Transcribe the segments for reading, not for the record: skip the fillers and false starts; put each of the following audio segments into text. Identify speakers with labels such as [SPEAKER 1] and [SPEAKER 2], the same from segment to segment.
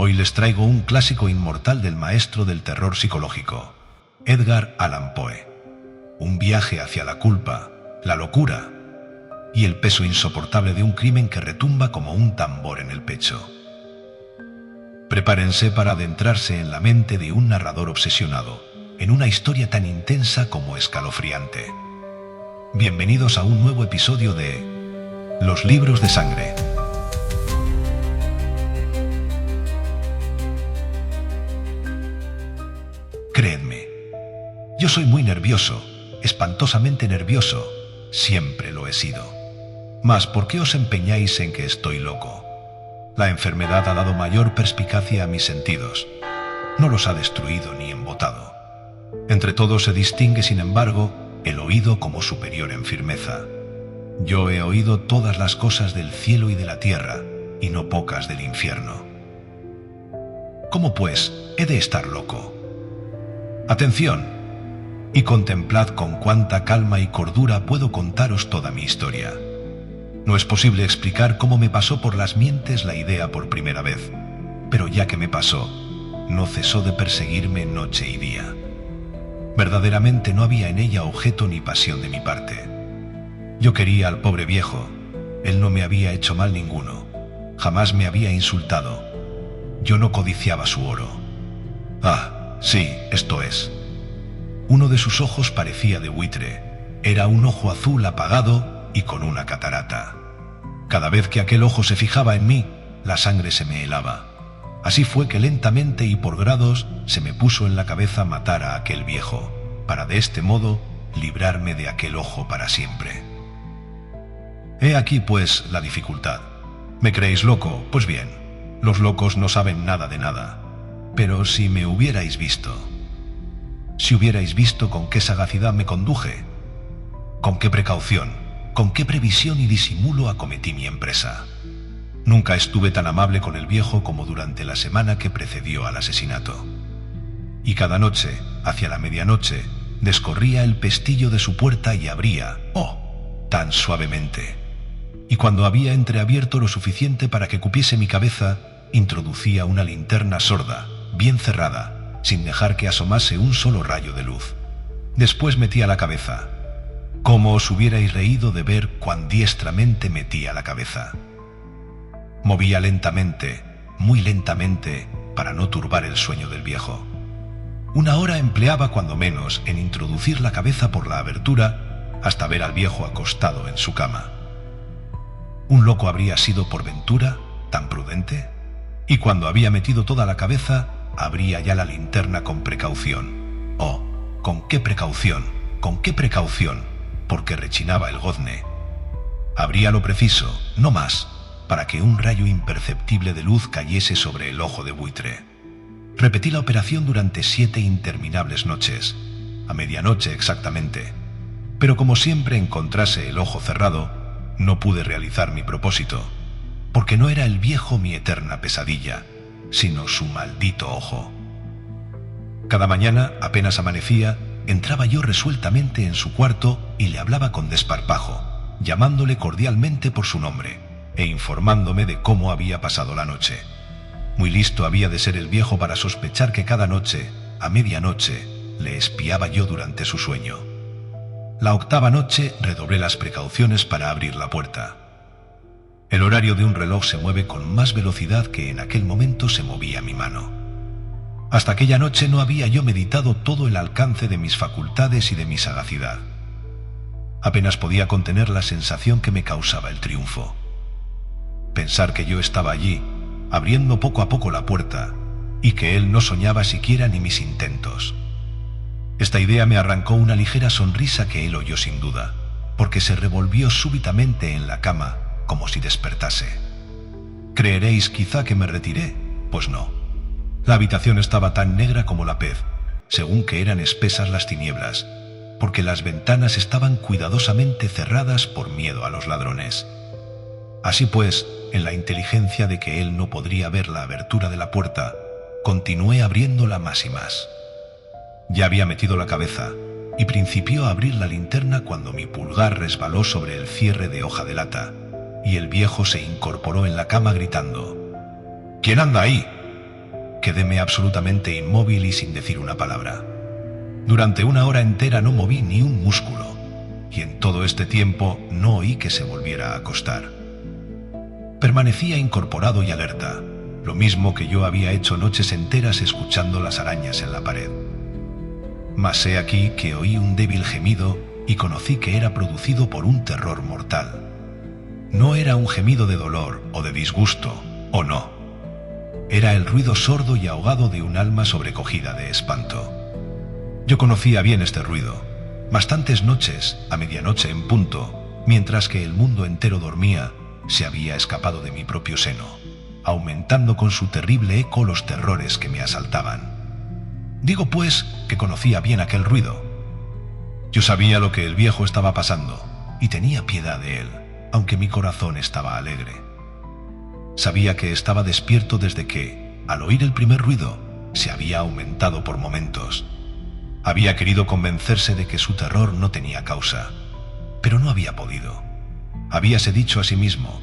[SPEAKER 1] Hoy les traigo un clásico inmortal del maestro del terror psicológico, Edgar Allan Poe. Un viaje hacia la culpa, la locura y el peso insoportable de un crimen que retumba como un tambor en el pecho. Prepárense para adentrarse en la mente de un narrador obsesionado, en una historia tan intensa como escalofriante. Bienvenidos a un nuevo episodio de Los Libros de Sangre. Creedme, yo soy muy nervioso, espantosamente nervioso, siempre lo he sido. Mas ¿por qué os empeñáis en que estoy loco? La enfermedad ha dado mayor perspicacia a mis sentidos, no los ha destruido ni embotado. Entre todos se distingue, sin embargo, el oído como superior en firmeza. Yo he oído todas las cosas del cielo y de la tierra, y no pocas del infierno. ¿Cómo pues he de estar loco? Atención, y contemplad con cuánta calma y cordura puedo contaros toda mi historia. No es posible explicar cómo me pasó por las mientes la idea por primera vez, pero ya que me pasó, no cesó de perseguirme noche y día. Verdaderamente no había en ella objeto ni pasión de mi parte. Yo quería al pobre viejo, él no me había hecho mal ninguno, jamás me había insultado. Yo no codiciaba su oro. Ah, sí, esto es. Uno de sus ojos parecía de buitre, era un ojo azul apagado y con una catarata. Cada vez que aquel ojo se fijaba en mí, la sangre se me helaba. Así fue que lentamente y por grados se me puso en la cabeza matar a aquel viejo, para de este modo librarme de aquel ojo para siempre. He aquí pues la dificultad. ¿Me creéis loco? Pues bien, los locos no saben nada de nada. Pero si me hubierais visto, si hubierais visto con qué sagacidad me conduje, con qué precaución, con qué previsión y disimulo acometí mi empresa. Nunca estuve tan amable con el viejo como durante la semana que precedió al asesinato. Y cada noche, hacia la medianoche, descorría el pestillo de su puerta y abría, ¡oh!, tan suavemente. Y cuando había entreabierto lo suficiente para que cupiese mi cabeza, introducía una linterna sorda, bien cerrada, sin dejar que asomase un solo rayo de luz. Después metía la cabeza. ¿Cómo os hubierais reído de ver cuán diestramente metía la cabeza? Movía lentamente, muy lentamente, para no turbar el sueño del viejo. 1 hora empleaba cuando menos en introducir la cabeza por la abertura hasta ver al viejo acostado en su cama. ¿Un loco habría sido por ventura tan prudente? Y cuando había metido toda la cabeza, abría ya la linterna con precaución. Oh, con qué precaución, porque rechinaba el gozne. Abría lo preciso, no más, para que un rayo imperceptible de luz cayese sobre el ojo de buitre. Repetí la operación durante 7 interminables noches, a medianoche exactamente, pero como siempre encontrase el ojo cerrado, no pude realizar mi propósito, porque no era el viejo mi eterna pesadilla, sino su maldito ojo. Cada mañana, apenas amanecía, entraba yo resueltamente en su cuarto y le hablaba con desparpajo, llamándole cordialmente por su nombre e informándome de cómo había pasado la noche. Muy listo había de ser el viejo para sospechar que cada noche, a medianoche, le espiaba yo durante su sueño. La 8ª noche redoblé las precauciones para abrir la puerta. El horario de un reloj se mueve con más velocidad que en aquel momento se movía mi mano. Hasta aquella noche no había yo meditado todo el alcance de mis facultades y de mi sagacidad. Apenas podía contener la sensación que me causaba el triunfo. Pensar que yo estaba allí, abriendo poco a poco la puerta, y que él no soñaba siquiera ni mis intentos. Esta idea me arrancó una ligera sonrisa que él oyó sin duda, porque se revolvió súbitamente en la cama, como si despertase. ¿Creeréis quizá que me retiré? Pues no. La habitación estaba tan negra como la pez, según que eran espesas las tinieblas, porque las ventanas estaban cuidadosamente cerradas por miedo a los ladrones. Así pues, en la inteligencia de que él no podría ver la abertura de la puerta, continué abriéndola más y más. Ya había metido la cabeza, y principió a abrir la linterna cuando mi pulgar resbaló sobre el cierre de hoja de lata, y el viejo se incorporó en la cama gritando: «¿Quién anda ahí?». quedéme absolutamente inmóvil y sin decir una palabra. Durante 1 hora entera no moví ni un músculo, y en todo este tiempo no oí que se volviera a acostar. Permanecía incorporado y alerta, lo mismo que yo había hecho noches enteras escuchando las arañas en la pared. Mas he aquí que oí un débil gemido y conocí que era producido por un terror mortal. No era un gemido de dolor o de disgusto, o no. Era el ruido sordo y ahogado de un alma sobrecogida de espanto. Yo conocía bien este ruido. Bastantes noches, a medianoche en punto, mientras que el mundo entero dormía, se había escapado de mi propio seno, aumentando con su terrible eco los terrores que me asaltaban. Digo pues que conocía bien aquel ruido. Yo sabía lo que el viejo estaba pasando y tenía piedad de él, aunque mi corazón estaba alegre. Sabía que estaba despierto desde que, al oír el primer ruido, se había aumentado por momentos. Había querido convencerse de que su terror no tenía causa, pero no había podido. Habíase dicho a sí mismo: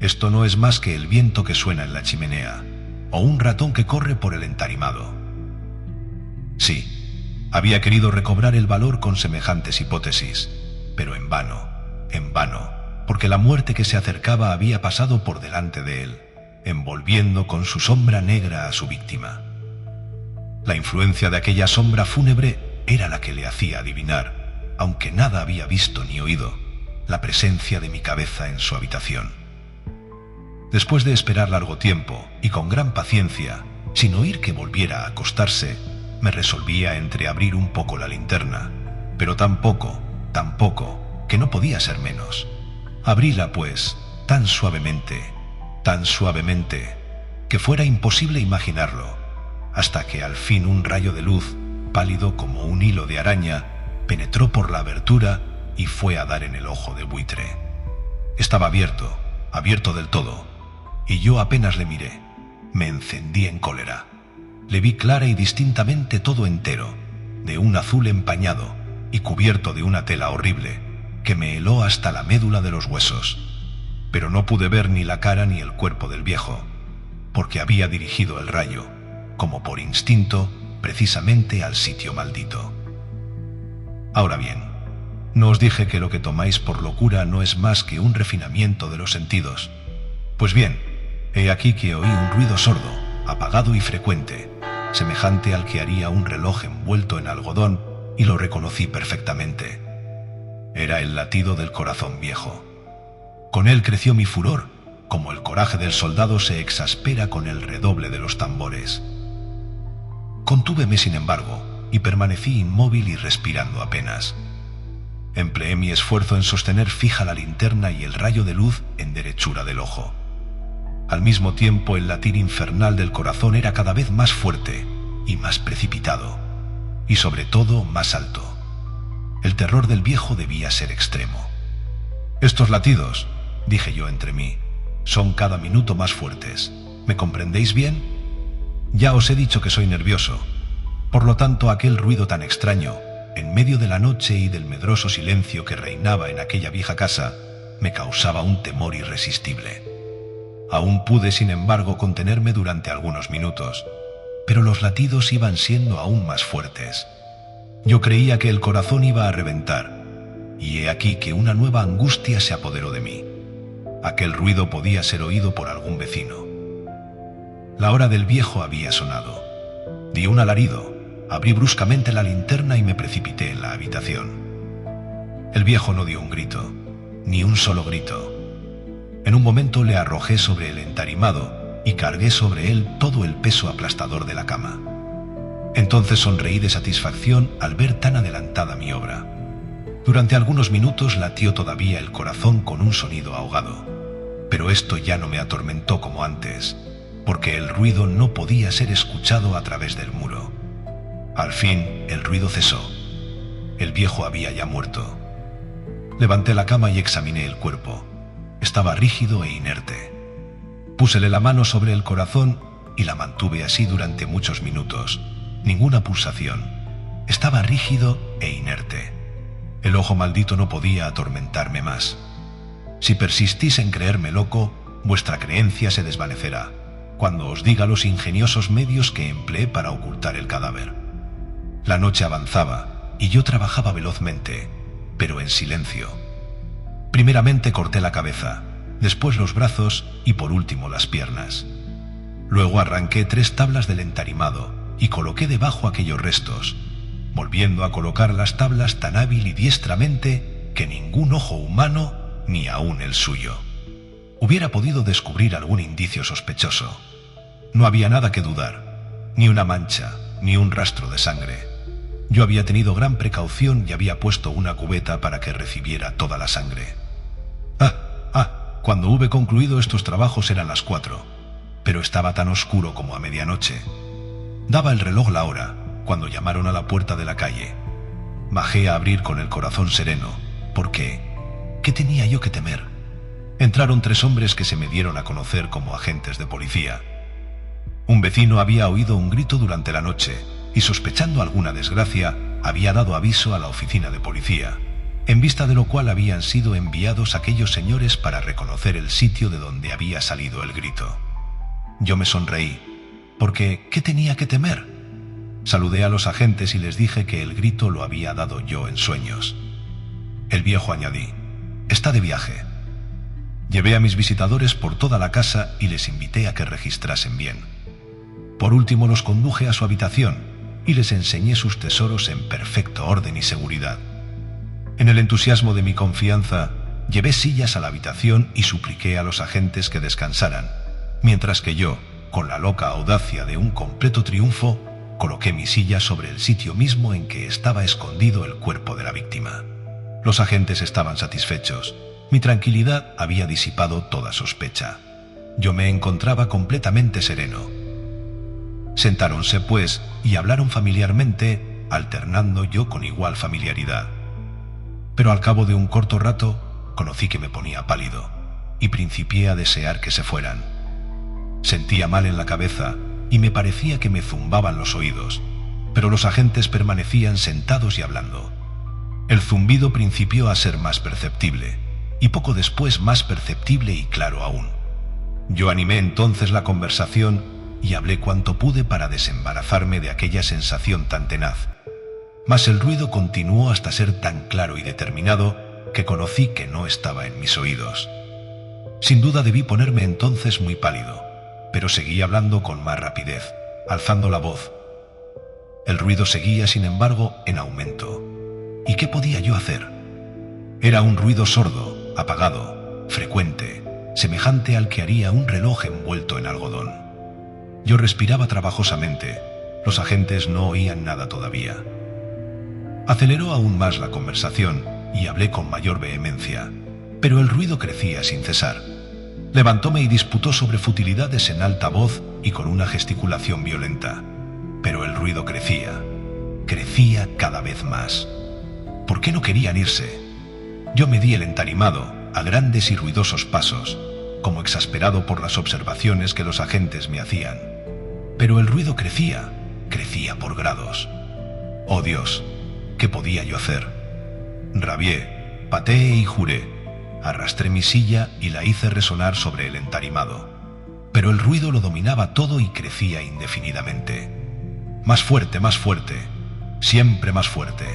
[SPEAKER 1] esto no es más que el viento que suena en la chimenea, o un ratón que corre por el entarimado. Sí, había querido recobrar el valor con semejantes hipótesis, pero en vano, porque la muerte que se acercaba había pasado por delante de él, envolviendo con su sombra negra a su víctima. La influencia de aquella sombra fúnebre era la que le hacía adivinar, aunque nada había visto ni oído, la presencia de mi cabeza en su habitación. Después de esperar largo tiempo y con gran paciencia, sin oír que volviera a acostarse, me resolví a entreabrir un poco la linterna, pero tan poco, que no podía ser menos. Abríla, pues, tan suavemente, que fuera imposible imaginarlo, hasta que al fin un rayo de luz, pálido como un hilo de araña, penetró por la abertura y fue a dar en el ojo del buitre. Estaba abierto del todo, y yo apenas le miré. Me encendí en cólera. Le vi clara y distintamente todo entero, de un azul empañado y cubierto de una tela horrible, que me heló hasta la médula de los huesos. Pero no pude ver ni la cara ni el cuerpo del viejo, porque había dirigido el rayo, como por instinto, precisamente al sitio maldito. Ahora bien, ¿no os dije que lo que tomáis por locura no es más que un refinamiento de los sentidos? Pues bien, he aquí que oí un ruido sordo, apagado y frecuente, semejante al que haría un reloj envuelto en algodón, y lo reconocí perfectamente. Era el latido del corazón viejo. Con él creció mi furor, como el coraje del soldado se exaspera con el redoble de los tambores. Contúveme, sin embargo, y permanecí inmóvil y respirando apenas. Empleé mi esfuerzo en sostener fija la linterna y el rayo de luz en derechura del ojo. Al mismo tiempo, el latir infernal del corazón era cada vez más fuerte y más precipitado, y sobre todo más alto. El terror del viejo debía ser extremo. Estos latidos, dije yo entre mí, son cada minuto más fuertes. ¿Me comprendéis bien? Ya os he dicho que soy nervioso. Por lo tanto, aquel ruido tan extraño, en medio de la noche y del medroso silencio que reinaba en aquella vieja casa, me causaba un temor irresistible. Aún pude, sin embargo, contenerme durante algunos minutos, pero los latidos iban siendo aún más fuertes. Yo creía que el corazón iba a reventar, y he aquí que una nueva angustia se apoderó de mí. Aquel ruido podía ser oído por algún vecino. La hora del viejo había sonado. Di un alarido, abrí bruscamente la linterna y me precipité en la habitación. El viejo no dio un grito, ni un solo grito. En un momento le arrojé sobre el entarimado y cargué sobre él todo el peso aplastador de la cama. Entonces sonreí de satisfacción al ver tan adelantada mi obra. Durante algunos minutos latió todavía el corazón con un sonido ahogado, pero esto ya no me atormentó como antes, porque el ruido no podía ser escuchado a través del muro. Al fin, el ruido cesó. El viejo había ya muerto. Levanté la cama y examiné el cuerpo. Estaba rígido e inerte. Púsele la mano sobre el corazón y la mantuve así durante muchos minutos. Ninguna pulsación. Estaba rígido e inerte. El ojo maldito no podía atormentarme más. Si persistís en creerme loco, vuestra creencia se desvanecerá. cuando os diga los ingeniosos medios que empleé para ocultar el cadáver. La noche avanzaba y yo trabajaba velozmente, pero en silencio. Primeramente corté la cabeza, después los brazos y por último las piernas. Luego arranqué 3 tablas del entarimado y coloqué debajo aquellos restos, volviendo a colocar las tablas tan hábil y diestramente que ningún ojo humano, ni aun el suyo, hubiera podido descubrir algún indicio sospechoso. No había nada que dudar, ni una mancha, ni un rastro de sangre. Yo había tenido gran precaución y había puesto una cubeta para que recibiera toda la sangre. Cuando hube concluido estos trabajos eran las 4, pero estaba tan oscuro como a medianoche. Daba el reloj la hora, cuando llamaron a la puerta de la calle. Bajé a abrir con el corazón sereno, porque ¿qué tenía yo que temer? Entraron 3 hombres que se me dieron a conocer como agentes de policía. Un vecino había oído un grito durante la noche y, sospechando alguna desgracia, había dado aviso a la oficina de policía, en vista de lo cual habían sido enviados aquellos señores para reconocer el sitio de donde había salido el grito. Yo me sonreí, porque ¿qué tenía que temer? Saludé a los agentes y les dije que el grito lo había dado yo en sueños. El viejo añadí: «Está de viaje». Llevé a mis visitadores por toda la casa y les invité a que registrasen bien. Por último los conduje a su habitación y les enseñé sus tesoros en perfecto orden y seguridad. En el entusiasmo de mi confianza, llevé sillas a la habitación y supliqué a los agentes que descansaran, mientras que yo, con la loca audacia de un completo triunfo, coloqué mi silla sobre el sitio mismo en que estaba escondido el cuerpo de la víctima. Los agentes estaban satisfechos. Mi tranquilidad había disipado toda sospecha. Yo me encontraba completamente sereno. Sentáronse, pues, y hablaron familiarmente, alternando yo con igual familiaridad. Pero al cabo de un corto rato, conocí que me ponía pálido, y principié a desear que se fueran. Sentía mal en la cabeza, y me parecía que me zumbaban los oídos, pero los agentes permanecían sentados y hablando. El zumbido principió a ser más perceptible, y poco después más perceptible y claro aún. Yo animé entonces la conversación y hablé cuanto pude para desembarazarme de aquella sensación tan tenaz. Mas el ruido continuó hasta ser tan claro y determinado que conocí que no estaba en mis oídos. Sin duda debí ponerme entonces muy pálido, pero seguí hablando con más rapidez, alzando la voz. El ruido seguía, sin embargo, en aumento. ¿Y qué podía yo hacer? Era un ruido sordo, apagado, frecuente, semejante al que haría un reloj envuelto en algodón. Yo respiraba trabajosamente. Los agentes no oían nada todavía. Aceleró aún más la conversación y hablé con mayor vehemencia, pero el ruido crecía sin cesar. Levantóme y disputó sobre futilidades en alta voz y con una gesticulación violenta. Pero el ruido crecía cada vez más. ¿Por qué no querían irse? Yo me di el entarimado a grandes y ruidosos pasos, como exasperado por las observaciones que los agentes me hacían. Pero el ruido crecía por grados. ¡Oh Dios! ¿Qué podía yo hacer? Rabié, pateé y juré. Arrastré mi silla y la hice resonar sobre el entarimado. Pero el ruido lo dominaba todo y crecía indefinidamente. Más fuerte, siempre más fuerte.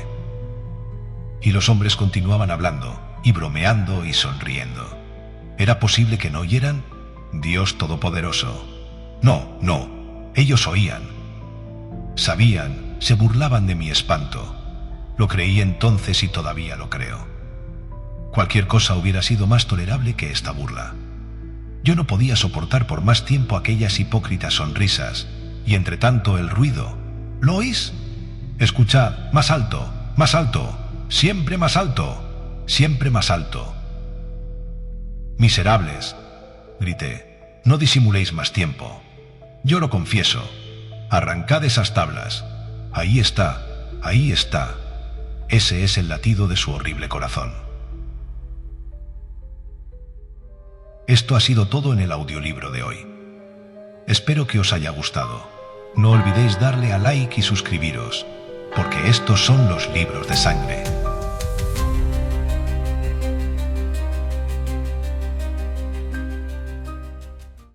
[SPEAKER 1] Y los hombres continuaban hablando, y bromeando y sonriendo. ¿Era posible que no oyeran? Dios Todopoderoso. No, ellos oían. Sabían, se burlaban de mi espanto. Lo creí entonces y todavía lo creo. Cualquier cosa hubiera sido más tolerable que esta burla. Yo no podía soportar por más tiempo aquellas hipócritas sonrisas, y entre tanto el ruido. ¿Lo oís? Escuchad, más alto, siempre más alto, siempre más alto. Miserables, grité, no disimuléis más tiempo. Yo lo confieso. Arrancad esas tablas. Ahí está. Ese es el latido de su horrible corazón. Esto ha sido todo en el audiolibro de hoy. Espero que os haya gustado. No olvidéis darle a like y suscribiros, porque estos son los libros de sangre.